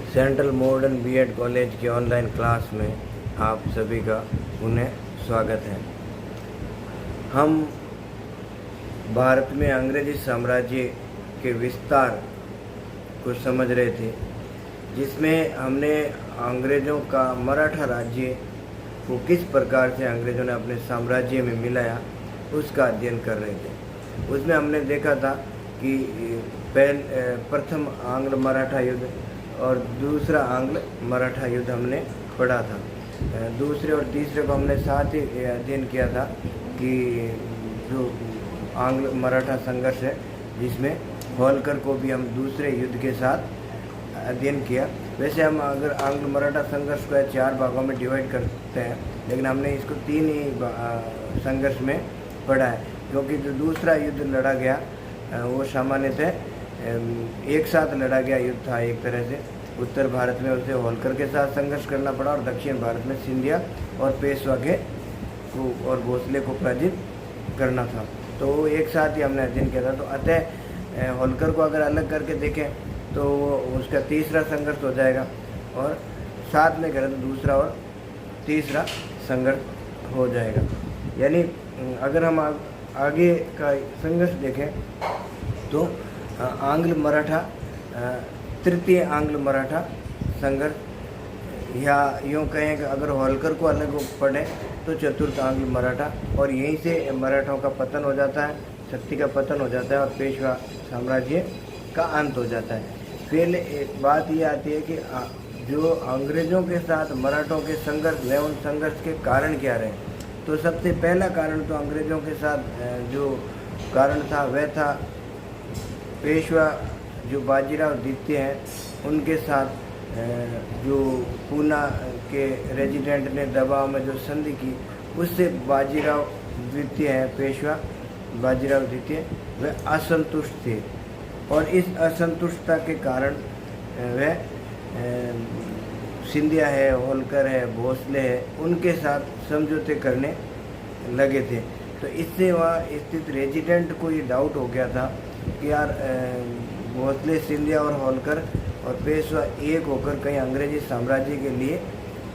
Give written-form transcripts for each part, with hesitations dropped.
Central modern BEd college के online class में आप सभी का पुनः स्वागत है। हम भारत में अंग्रेजी साम्राज्य के विस्तार को समझ रहे थे, जिसमें हमने अंग्रेज़ों का मराठा राज्य को किस प्रकार से अंग्रेज़ों ने अपने साम्राज्य में मिलाया उसका अध्ययन कर रहे थे। उसमें हमने देखा था कि प्रथम आंग्ल मराठा युद्ध और दूसरा आंग्ल मराठा युद्ध हमने पढ़ा था। दूसरे और तीसरे को हमने साथ ही अध्ययन किया था कि जो आंग्ल मराठा संघर्ष है, जिसमें होलकर को भी हम दूसरे युद्ध के साथ अध्ययन किया। वैसे हम अगर आंग्ल मराठा संघर्ष को 4 भागों में डिवाइड करते हैं, लेकिन हमने इसको 3 ही संघर्ष में पढ़ा है, क्योंकि जो दूसरा युद्ध लड़ा गया वो सामान्यतः एक साथ लड़ा गया युद्ध था। एक तरह से उत्तर भारत में उसे होलकर के साथ संघर्ष करना पड़ा और दक्षिण भारत में सिंधिया और पेशवा के को और भोसले को पराजित करना था। तो एक साथ ही हमने अध्ययन किया था। तो अतः होलकर को अगर अलग करके देखें तो उसका तीसरा संघर्ष हो जाएगा, और साथ में करें तो दूसरा और तीसरा संघर्ष हो जाएगा। यानी अगर हम आगे का संघर्ष देखें तो आंग्ल मराठा तृतीय आंग्ल मराठा संघर्ष, या यूँ कहें कि अगर होलकर को अलग पढ़े तो चतुर्थ आंग्ल मराठा, और यहीं से मराठों का पतन हो जाता है, शक्ति का पतन हो जाता है और पेशवा साम्राज्य का अंत हो जाता है। फिर एक बात ये आती है कि जो अंग्रेज़ों के साथ मराठों के संघर्ष हुए, उन संघर्ष के कारण क्या रहे। तो सबसे पहला कारण तो अंग्रेज़ों के साथ जो कारण था वह था पेशवा जो बाजीराव द्वितीय हैं उनके साथ जो पूना के रेजिडेंट ने दबाव में जो संधि की, उससे बाजीराव द्वितीय है, पेशवा बाजीराव द्वितीय, वह असंतुष्ट थे, और इस असंतुष्टता के कारण वह सिंधिया है, होलकर है, भोसले है, उनके साथ समझौते करने लगे थे। तो इससे वहाँ स्थित रेजिडेंट को ये डाउट हो गया था कि यार भोसले, सिंधिया और होलकर और पेशवा एक होकर कहीं अंग्रेजी साम्राज्य के लिए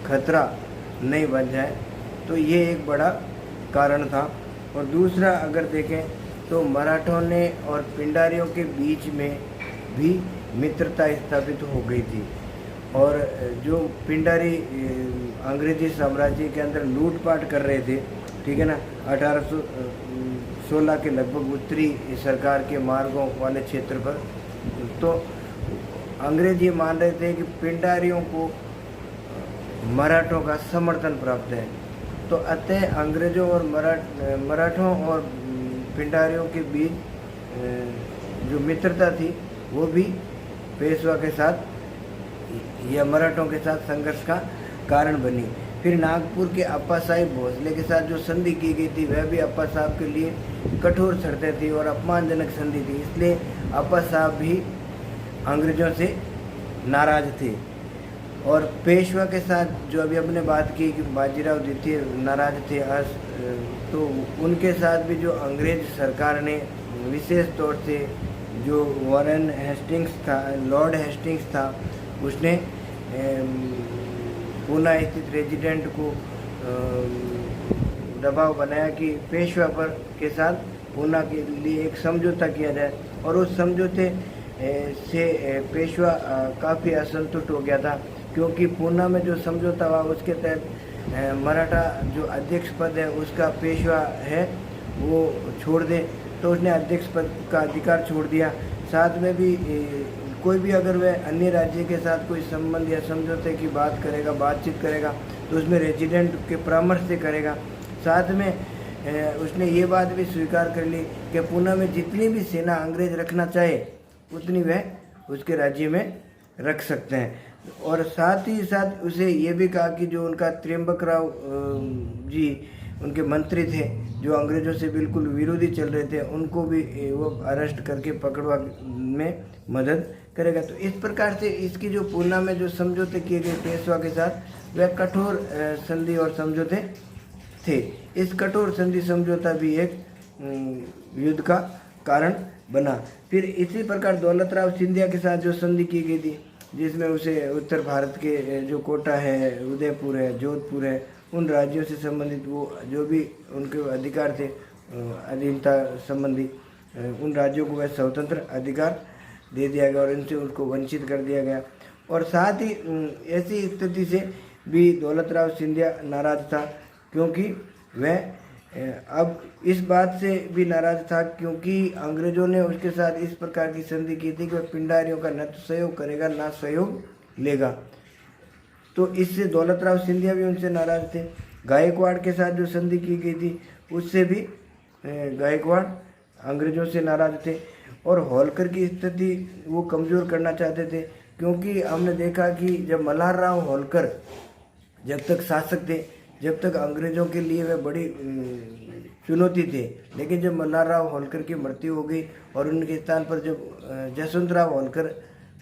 खतरा नहीं बन जाए। तो ये एक बड़ा कारण था। और दूसरा अगर देखें तो मराठों ने और पिंडारियों के बीच में भी मित्रता स्थापित हो गई थी, और जो पिंडारी अंग्रेजी साम्राज्य के अंदर लूटपाट कर रहे थे, ठीक है ना, 1816 के लगभग उत्तरी सरकार के मार्गों वाले क्षेत्र पर, तो अंग्रेज ये मान रहे थे कि पिंडारियों को मराठों का समर्थन प्राप्त है। तो अतः अंग्रेज़ों और मराठों और पिंडारियों के बीच जो मित्रता थी वो भी पेशवा के साथ या मराठों के साथ संघर्ष का कारण बनी। फिर नागपुर के अप्पा साहिब भोसले के साथ जो संधि की गई थी वह भी अप्पा साहब के लिए कठोर शर्तें थी और अपमानजनक संधि थी, इसलिए अप्पा साहब भी अंग्रेज़ों से नाराज थे। और पेशवा के साथ जो अभी हमने बात की कि बाजीराव द्वितीय नाराज थे, तो उनके साथ भी जो अंग्रेज सरकार ने विशेष तौर से जो वॉरेन हेस्टिंग्स था, लॉर्ड हेस्टिंग्स था, उसने पूना स्थित रेजिडेंट को दबाव बनाया कि पेशवा पर के साथ पूना के लिए एक समझौता किया जाए, और उस समझौते से पेशवा काफ़ी असंतुष्ट हो गया था, क्योंकि पूना में जो समझौता हुआ उसके तहत मराठा जो अध्यक्ष पद है उसका पेशवा है वो छोड़ दे, तो उसने अध्यक्ष पद का अधिकार छोड़ दिया। साथ में भी कोई भी अगर वह अन्य राज्य के साथ कोई संबंध या समझौते की बात करेगा, बातचीत करेगा, तो उसमें रेजिडेंट के परामर्श से करेगा। साथ में उसने ये बात भी स्वीकार कर ली कि पूना में जितनी भी सेना अंग्रेज रखना चाहे उतनी वह उसके राज्य में रख सकते हैं। और साथ ही साथ उसे ये भी कहा कि जो उनका त्र्यंबक राव जी उनके मंत्री थे, जो अंग्रेज़ों से बिल्कुल विरोधी चल रहे थे, उनको भी वो अरेस्ट करके पकड़वा में मदद करेगा। तो इस प्रकार से इसकी जो पूना में जो समझौते किए गए पेशवा के साथ वह कठोर संधि और समझौते थे। इस कठोर संधि समझौता भी एक युद्ध का कारण बना। फिर इसी प्रकार दौलत राव सिंधिया के साथ जो संधि की गई थी जिसमें उसे उत्तर भारत के जो कोटा है, उदयपुर है, जोधपुर है, उन राज्यों से संबंधित वो जो भी उनके अधिकार थे अधीनता संबंधी, उन राज्यों को वह स्वतंत्र अधिकार दे दिया गया और इनसे उनको वंचित कर दिया गया। और साथ ही ऐसी स्थिति से भी दौलत राव सिंधिया नाराज था, क्योंकि वह अब इस बात से भी नाराज था क्योंकि अंग्रेजों ने उसके साथ इस प्रकार की संधि की थी कि वह पिंडारियों का न तो सहयोग करेगा ना सहयोग लेगा। तो इससे दौलत राव सिंधिया भी उनसे नाराज थे। गायकवाड़ के साथ जो संधि की गई थी उससे भी गायकवाड़ अंग्रेजों से नाराज थे। और होलकर की स्थिति वो कमज़ोर करना चाहते थे, क्योंकि हमने देखा कि जब मल्हारराव होलकर जब तक शासक थे, जब तक अंग्रेज़ों के लिए वह बड़ी चुनौती थे, लेकिन जब मल्हारराव होलकर की मृत्यु हो गई और उनके स्थान पर जब जसवंतराव होलकर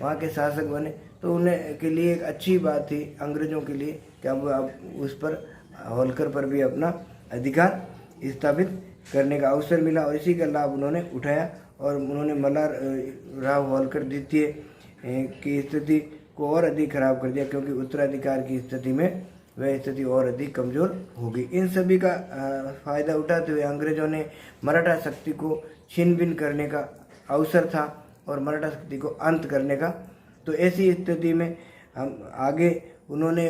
वहाँ के शासक बने, तो उन्हें के लिए एक अच्छी बात थी अंग्रेज़ों के लिए कि अब उस पर होलकर पर भी अपना अधिकार स्थापित करने का अवसर मिला और इसी का लाभ उन्होंने उठाया। और उन्होंने मल्हारराव होलकर द्वितीय की स्थिति को और अधिक खराब कर दिया, क्योंकि उत्तराधिकार की स्थिति में वह स्थिति और अधिक कमज़ोर हो गई। इन सभी का फ़ायदा उठाते हुए अंग्रेज़ों ने मराठा शक्ति को छीन बीन करने का अवसर था और मराठा शक्ति को अंत करने का। तो ऐसी स्थिति में हम आगे उन्होंने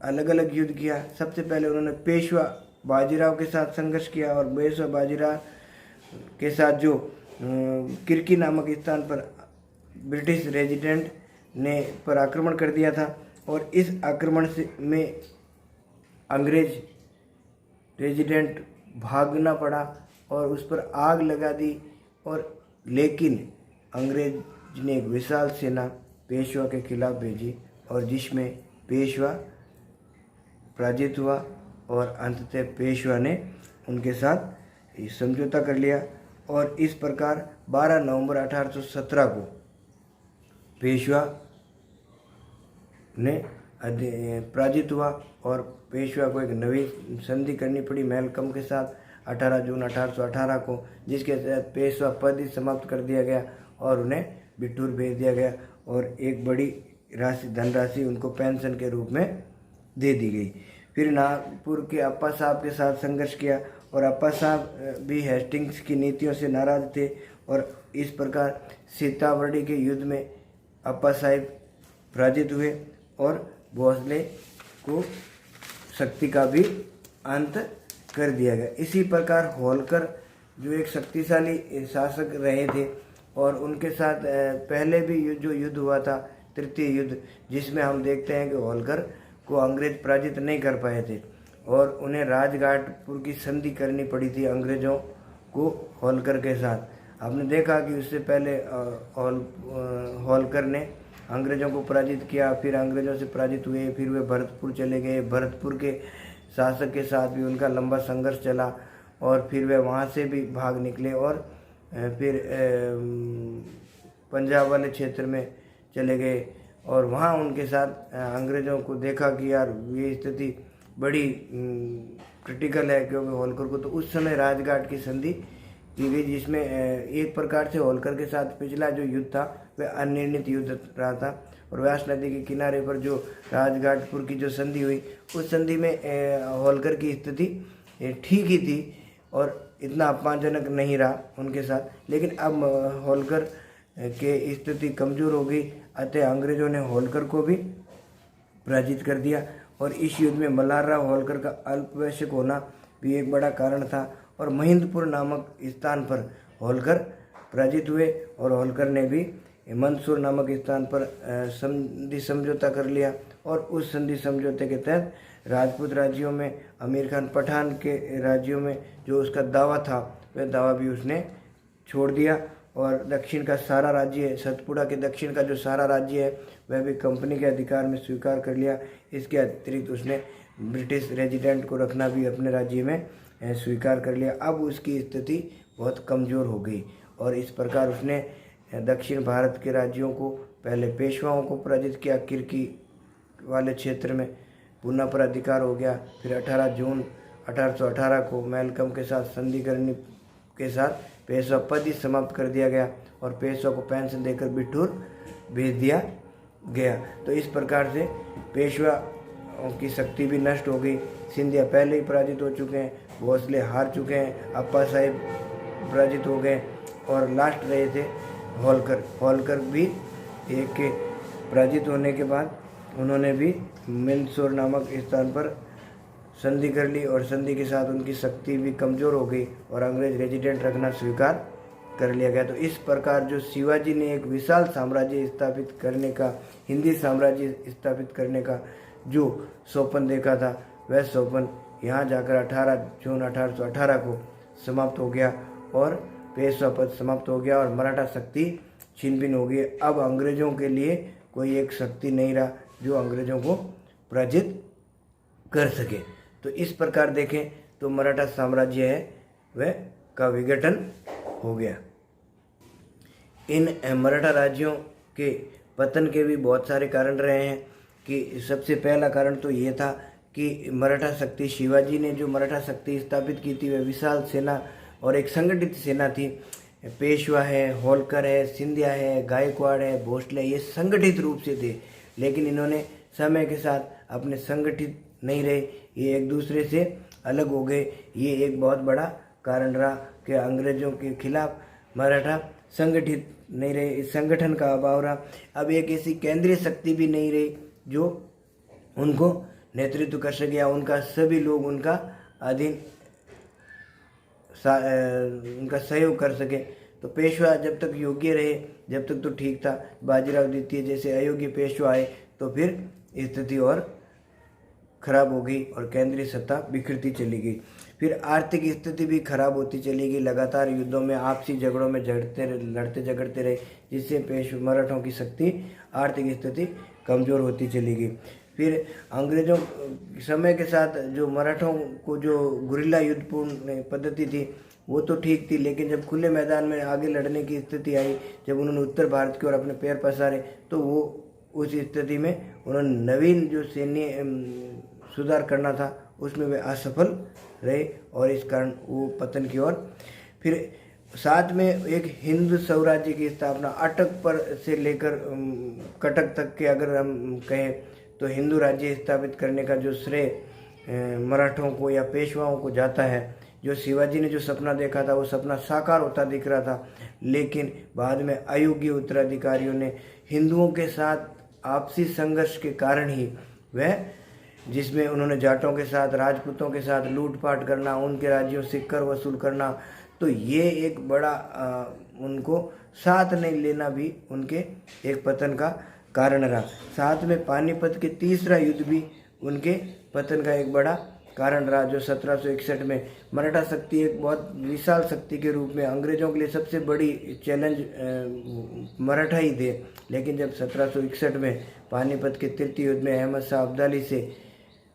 अलग अलग युद्ध किया। सबसे पहले उन्होंने पेशवा बाजीराव के साथ संघर्ष किया और पेशवा बाजीराव के साथ जो किरकी नामक स्थान पर ब्रिटिश रेजिडेंट ने पर आक्रमण कर दिया था और इस आक्रमण से में अंग्रेज रेजिडेंट भागना पड़ा और उस पर आग लगा दी। और लेकिन अंग्रेज ने एक विशाल सेना पेशवा के खिलाफ भेजी और जिसमें पेशवा पराजित हुआ और अंततः पेशवा ने उनके साथ समझौता कर लिया। और इस प्रकार 12 नवंबर 1817 को पेशवा ने पराजित हुआ और पेशवा को एक नई संधि करनी पड़ी मैलकम के साथ 18 जून 1818 को, जिसके तहत पेशवा पद ही समाप्त कर दिया गया और उन्हें बिठूर भेज दिया गया और एक बड़ी धनराशि उनको पेंशन के रूप में दे दी गई। फिर नागपुर के अप्पा साहब के साथ संघर्ष किया और अप्पा साहब भी हेस्टिंग्स की नीतियों से नाराज थे और इस प्रकार सीताबर्डी के युद्ध में अप्पा साहब पराजित हुए और भोसले को शक्ति का भी अंत कर दिया गया। इसी प्रकार होलकर जो एक शक्तिशाली शासक रहे थे और उनके साथ पहले भी जो युद्ध हुआ था तृतीय युद्ध, जिसमें हम देखते हैं कि होलकर को अंग्रेज पराजित नहीं कर पाए थे और उन्हें राजघाटपुर की संधि करनी पड़ी थी अंग्रेज़ों को होलकर के साथ। आपने देखा कि उससे पहले होलकर ने अंग्रेज़ों को पराजित किया, फिर अंग्रेज़ों से पराजित हुए, फिर वे भरतपुर चले गए। भरतपुर के शासक के साथ भी उनका लंबा संघर्ष चला और फिर वे वहाँ से भी भाग निकले और फिर पंजाब वाले क्षेत्र में चले गए और वहाँ उनके साथ अंग्रेज़ों को देखा कि यार ये स्थिति बड़ी क्रिटिकल है, क्योंकि होलकर को तो उस समय राजघाट की संधि की गई, जिसमें एक प्रकार से होलकर के साथ पिछला जो युद्ध था वह अनिर्णित युद्ध रहा था और व्यास नदी के किनारे पर जो राजघाटपुर की जो संधि हुई उस संधि में होलकर की स्थिति ठीक ही थी और इतना अपमानजनक नहीं रहा उनके साथ। लेकिन अब होलकर के स्थिति कमज़ोर हो गई, अतः अंग्रेज़ों ने होलकर को भी पराजित कर दिया और इस युद्ध में मल्हारराव होलकर का अल्पवयस्क होना भी एक बड़ा कारण था और महिंदपुर नामक स्थान पर होलकर पराजित हुए और होलकर ने भी मंदसौर नामक स्थान पर संधि समझौता कर लिया और उस संधि समझौते के तहत राजपूत राज्यों में अमीर खान पठान के राज्यों में जो उसका दावा था वह दावा भी उसने छोड़ दिया और दक्षिण का सारा राज्य, सतपुड़ा के दक्षिण का जो सारा राज्य है वह भी कंपनी के अधिकार में स्वीकार कर लिया। इसके अतिरिक्त उसने ब्रिटिश रेजिडेंट को रखना भी अपने राज्य में स्वीकार कर लिया। अब उसकी स्थिति बहुत कमज़ोर हो गई और इस प्रकार उसने दक्षिण भारत के राज्यों को पहले पेशवाओं को पराजित किया, किरकी वाले क्षेत्र में पुनः पर अधिकार हो गया। फिर 18 जून 1818 को मैलकम के साथ संधि करने के साथ पेशवा पद ही समाप्त कर दिया गया और पेशवा को पेंशन देकर बिठूर भेज दिया गया। तो इस प्रकार से पेशवा की शक्ति भी नष्ट हो गई। सिंधिया पहले ही पराजित हो चुके हैं, भोसले हार चुके हैं, अप्पा साहेब पराजित हो गए और लास्ट रहे थे होलकर। होलकर भी एक के पराजित होने के बाद उन्होंने भी मंदसौर नामक स्थान पर संधि कर ली और संधि के साथ उनकी शक्ति भी कमज़ोर हो गई और अंग्रेज रेजिडेंट रखना स्वीकार कर लिया गया। तो इस प्रकार जो शिवाजी ने एक विशाल साम्राज्य स्थापित करने का, हिंदी साम्राज्य स्थापित करने का जो स्वप्न देखा था, वह स्वप्न यहाँ जाकर 18 जून 1818 को समाप्त हो गया और पेशवा पद समाप्त हो गया और मराठा शक्ति छिन भिन हो गई। अब अंग्रेजों के लिए कोई एक शक्ति नहीं रहा जो अंग्रेजों को पराजित कर सके। तो इस प्रकार देखें तो मराठा साम्राज्य है वह का विघटन हो गया। इन मराठा राज्यों के पतन के भी बहुत सारे कारण रहे हैं कि सबसे पहला कारण तो ये था कि मराठा शक्ति, शिवाजी ने जो मराठा शक्ति स्थापित की थी वह विशाल सेना और एक संगठित सेना थी। पेशवा है, होलकर है, सिंधिया है, गायकवाड़ है, भोसले, ये संगठित रूप से थे। लेकिन इन्होंने समय के साथ अपने संगठित नहीं रहे, ये एक दूसरे से अलग हो गए। ये एक बहुत बड़ा कारण रहा कि अंग्रेजों के खिलाफ मराठा संगठित नहीं रहे, इस संगठन का अभाव रहा। अब एक ऐसी केंद्रीय शक्ति भी नहीं रही जो उनको नेतृत्व कर सके या उनका सभी लोग उनका अधीन उनका सहयोग कर सके। तो पेशवा जब तक योग्य रहे, जब तक तो ठीक था। बाजीराव द्वितीय जैसे अयोग्य पेशवा आए तो फिर स्थिति और खराब हो गई और केंद्रीय सत्ता बिखरती चली गई। फिर आर्थिक स्थिति भी खराब होती चली गई। लगातार युद्धों में, आपसी झगड़ों में लड़ते झगड़ते रहे, जिससे मराठों की शक्ति, आर्थिक स्थिति कमज़ोर होती चली गई। फिर अंग्रेजों समय के साथ जो मराठों को जो गुरिल्ला युद्धपूर्ण पद्धति थी वो तो ठीक थी, लेकिन जब खुले मैदान में आगे लड़ने की स्थिति आई, जब उन्होंने उत्तर भारत की ओर अपने पैर पसारे, तो वो उस स्थिति में उन्होंने नवीन जो सैन्य सुधार करना था उसमें वे असफल रहे और इस कारण वो पतन की ओर। फिर साथ में एक हिंदू स्वराज्य की स्थापना, अटक पर से लेकर कटक तक के अगर हम कहें तो हिंदू राज्य स्थापित करने का जो श्रेय मराठों को या पेशवाओं को जाता है। जो शिवाजी ने जो सपना देखा था वो सपना साकार होता दिख रहा था, लेकिन बाद में अयोग्य उत्तराधिकारियों ने हिंदुओं के साथ आपसी संघर्ष के कारण ही वह, जिसमें उन्होंने जाटों के साथ, राजपूतों के साथ लूटपाट करना, उनके राज्यों से कर वसूल करना, तो ये एक बड़ा उनको साथ नहीं लेना भी उनके एक पतन का कारण रहा। साथ में पानीपत के तीसरा युद्ध भी उनके पतन का एक बड़ा कारण रहा, जो 1761 में मराठा शक्ति एक बहुत विशाल शक्ति के रूप में अंग्रेजों के लिए सबसे बड़ी चैलेंज मराठा ही थे। लेकिन जब 1761 में पानीपत के तृतीय युद्ध में अहमद शाह अब्दाली से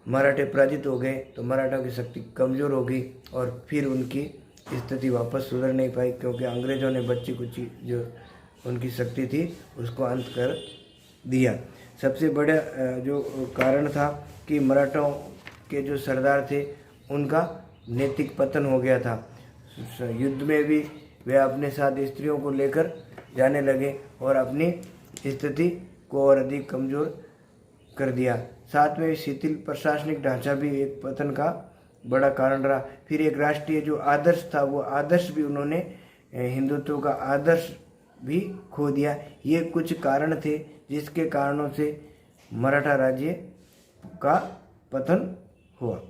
मराठे पराजित हो गए तो मराठा की शक्ति कमज़ोर हो गई और फिर उनकी स्थिति वापस सुधर नहीं पाई, क्योंकि अंग्रेज़ों ने बच्ची कुची जो उनकी शक्ति थी उसको अंत कर दिया। सबसे बड़ा जो कारण था कि मराठों के जो सरदार थे उनका नैतिक पतन हो गया था। युद्ध में भी वे अपने साथ स्त्रियों को लेकर जाने लगे और अपनी स्थिति को और अधिक कमज़ोर कर दिया। साथ में शिथिल प्रशासनिक ढांचा भी एक पतन का बड़ा कारण रहा। फिर एक राष्ट्रीय जो आदर्श था वो आदर्श भी उन्होंने, हिंदुत्व का आदर्श भी खो दिया। ये कुछ कारण थे जिसके कारणों से मराठा राज्य का पतन हुआ।